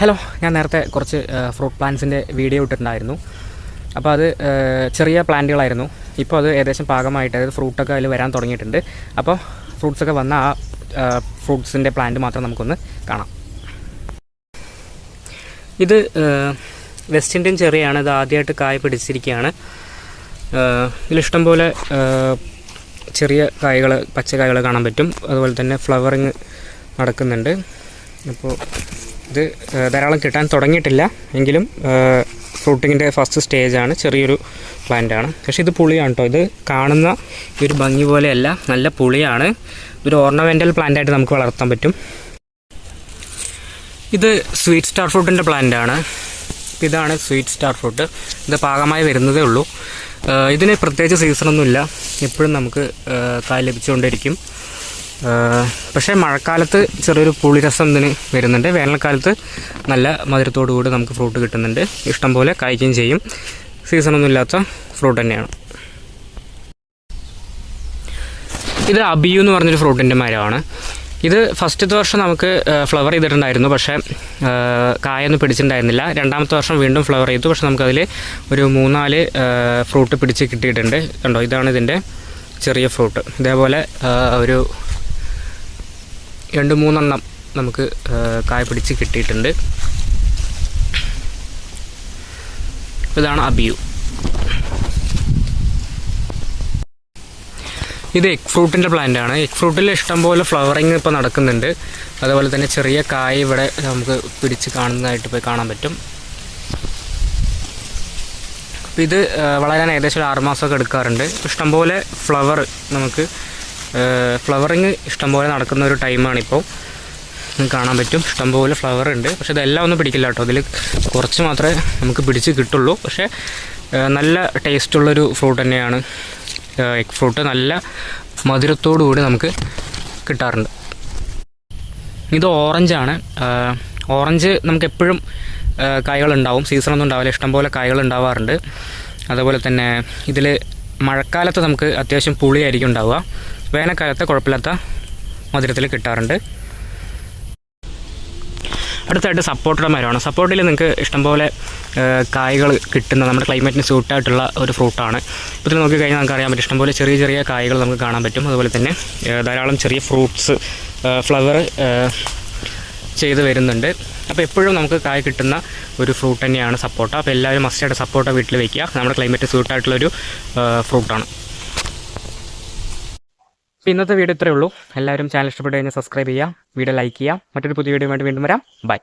Hello, ഞാൻ നേരത്തെ കുറച്ച് ഫ്രൂട്ട് പ്ലാന്റ്സിൻ്റെ വീഡിയോ ഇട്ടിട്ടുണ്ടായിരുന്നു. അപ്പോൾ അത് ചെറിയ പ്ലാന്റുകളായിരുന്നു. ഇപ്പോൾ അത് ഏകദേശം പാകമായിട്ട്, അതായത് ഫ്രൂട്ടൊക്കെ അതിൽ വരാൻ തുടങ്ങിയിട്ടുണ്ട്. അപ്പോൾ ഫ്രൂട്ട്സൊക്കെ വന്ന ആ ഫ്രൂട്ട്സിൻ്റെ പ്ലാന്റ് മാത്രം നമുക്കൊന്ന് കാണാം. ഇത് വെസ്റ്റ് ഇന്ത്യൻ ചെറിയാണ്. ഇത് ആദ്യമായിട്ട് കായ പിടിച്ചിരിക്കുകയാണ്. ഇതിലിഷ്ടം പോലെ ചെറിയ കായകൾ, പച്ചക്കായകൾ കാണാൻ പറ്റും. അതുപോലെ തന്നെ ഫ്ലവറിങ് നടക്കുന്നുണ്ട്. അപ്പോൾ ഇത് ധാരാളം കിട്ടാൻ തുടങ്ങിയിട്ടില്ല, എങ്കിലും ഫ്രൂട്ടിങ്ങിൻ്റെ ഫസ്റ്റ് സ്റ്റേജാണ്. ചെറിയൊരു പ്ലാന്റാണ്. പക്ഷേ ഇത് പുളിയാണ് കേട്ടോ. ഇത് കാണുന്ന ഒരു ഭംഗി പോലെയല്ല, നല്ല പുളിയാണ്. ഒരു ഓർണമെൻ്റൽ പ്ലാന്റായിട്ട് നമുക്ക് വളർത്താൻ പറ്റും. ഇത് സ്വീറ്റ് സ്റ്റാർ ഫ്രൂട്ടിൻ്റെ പ്ലാന്റാണ്. ഇതാണ് സ്വീറ്റ് സ്റ്റാർ ഫ്രൂട്ട്. ഇത് പാകമായി വരുന്നതേ ഉള്ളൂ. ഇതിന് പ്രത്യേകിച്ച് സീസണൊന്നുമില്ല, എപ്പോഴും നമുക്ക് കായ ലഭിച്ചുകൊണ്ടിരിക്കും. പക്ഷേ മഴക്കാലത്ത് ചെറിയൊരു പുളിരസം ഇതിന് വരുന്നുണ്ട്. വേനൽക്കാലത്ത് നല്ല മധുരത്തോടു കൂടി നമുക്ക് ഫ്രൂട്ട് കിട്ടുന്നുണ്ട്. ഇഷ്ടം പോലെ കായ്ക്കുകയും ചെയ്യും. സീസണൊന്നും ഇല്ലാത്ത ഫ്രൂട്ട് തന്നെയാണ്. ഇത് അബിയു എന്ന് പറഞ്ഞൊരു ഫ്രൂട്ടിൻ്റെ മരമാണ്. ഇത് ഫസ്റ്റത്തെ വർഷം നമുക്ക് ഫ്ലവർ ചെയ്തിട്ടുണ്ടായിരുന്നു, പക്ഷേ കായൊന്നും പിടിച്ചിട്ടുണ്ടായിരുന്നില്ല. രണ്ടാമത്തെ വർഷം വീണ്ടും ഫ്ലവർ ചെയ്തു. പക്ഷേ നമുക്കതിൽ ഒരു 3-4 ഫ്രൂട്ട് പിടിച്ച് കിട്ടിയിട്ടുണ്ട്. കണ്ടോ, ഇതാണ് ഇതിൻ്റെ ചെറിയ ഫ്രൂട്ട്. ഇതേപോലെ ഒരു 2-3 നമുക്ക് കായ പിടിച്ച് കിട്ടിയിട്ടുണ്ട്. ഇതാണ് അബിയു. ഇത് എഗ് ഫ്രൂട്ടിൻ്റെ പ്ലാന്റാണ്. എഗ് ഫ്രൂട്ടിൽ ഇഷ്ടംപോലെ ഫ്ലവറിങ് ഇപ്പോൾ നടക്കുന്നുണ്ട്. അതുപോലെ തന്നെ ചെറിയ കായ ഇവിടെ നമുക്ക് പിടിച്ച് കാണുന്നതായിട്ട് പോയി കാണാൻ പറ്റും. അപ്പോൾ ഇത് വളരാൻ ഏകദേശം ഒരു 6 മാസമൊക്കെ എടുക്കാറുണ്ട്. ഇഷ്ടംപോലെ ഫ്ലവർ നമുക്ക് ഫ്ലവറിങ് ഇഷ്ടംപോലെ നടക്കുന്ന ഒരു ടൈമാണിപ്പോൾ. കാണാൻ പറ്റും, ഇഷ്ടംപോലെ ഫ്ലവർ ഉണ്ട്. പക്ഷേ ഇതെല്ലാം ഒന്നും പിടിക്കില്ല കേട്ടോ. ഇതിൽ കുറച്ച് മാത്രമേ നമുക്ക് പിടിച്ച് കിട്ടുള്ളൂ. പക്ഷേ നല്ല ടേസ്റ്റുള്ളൊരു ഫ്രൂട്ട് തന്നെയാണ് എഗ് ഫ്രൂട്ട്. നല്ല മധുരത്തോടു കൂടി നമുക്ക് കിട്ടാറുണ്ട്. ഇത് ഓറഞ്ചാണ്. ഓറഞ്ച് നമുക്ക് എപ്പോഴും കായകളുണ്ടാവും, സീസണൊന്നും ഉണ്ടാവില്ല. ഇഷ്ടംപോലെ കായകൾ ഉണ്ടാവാറുണ്ട്. അതുപോലെ തന്നെ ഇതിൽ മഴക്കാലത്ത് നമുക്ക് അത്യാവശ്യം പുളിയായിരിക്കും ഉണ്ടാവുക. വേനൽക്കാലത്ത് കുഴപ്പമില്ലാത്ത മധുരത്തിൽ കിട്ടാറുണ്ട്. അടുത്തായിട്ട് സപ്പോർട്ടയുടെ മരമാണ്. സപ്പോർട്ടിൽ നിങ്ങൾക്ക് ഇഷ്ടംപോലെ കായകൾ കിട്ടുന്ന, നമ്മുടെ ക്ലൈമറ്റിന് സ്യൂട്ടായിട്ടുള്ള ഒരു ഫ്രൂട്ടാണ്. ഇപ്പോൾ ഇതിൽ നോക്കിക്കഴിഞ്ഞാൽ നമുക്ക് അറിയാൻ പറ്റും, ഇഷ്ടംപോലെ ചെറിയ ചെറിയ കായകൾ നമുക്ക് കാണാൻ പറ്റും. അതുപോലെ തന്നെ ധാരാളം ചെറിയ ഫ്രൂട്ട്സ് ഫ്ലവർ ചെയ്ത് വരുന്നുണ്ട്. അപ്പോൾ എപ്പോഴും നമുക്ക് കായ കിട്ടുന്ന ഒരു ഫ്രൂട്ട് തന്നെയാണ് സപ്പോട്ട. അപ്പോൾ എല്ലാവരും മസ്റ്റായിട്ട് സപ്പോട്ട വീട്ടിൽ വയ്ക്കുക. നമ്മുടെ ക്ലൈമറ്റ് സ്യൂട്ടായിട്ടുള്ളൊരു ഫ്രൂട്ടാണ്. അപ്പോൾ ഇന്നത്തെ വീഡിയോ ഇത്രയേ ഉള്ളൂ. എല്ലാവരും ചാനൽ ഇഷ്ടപ്പെട്ട് കഴിഞ്ഞാൽ സബ്സ്ക്രൈബ് ചെയ്യുക, വീഡിയോ ലൈക്ക് ചെയ്യുക. മറ്റൊരു പുതിയ വീഡിയോ വേണ്ടി വീണ്ടും വരാം. ബൈ.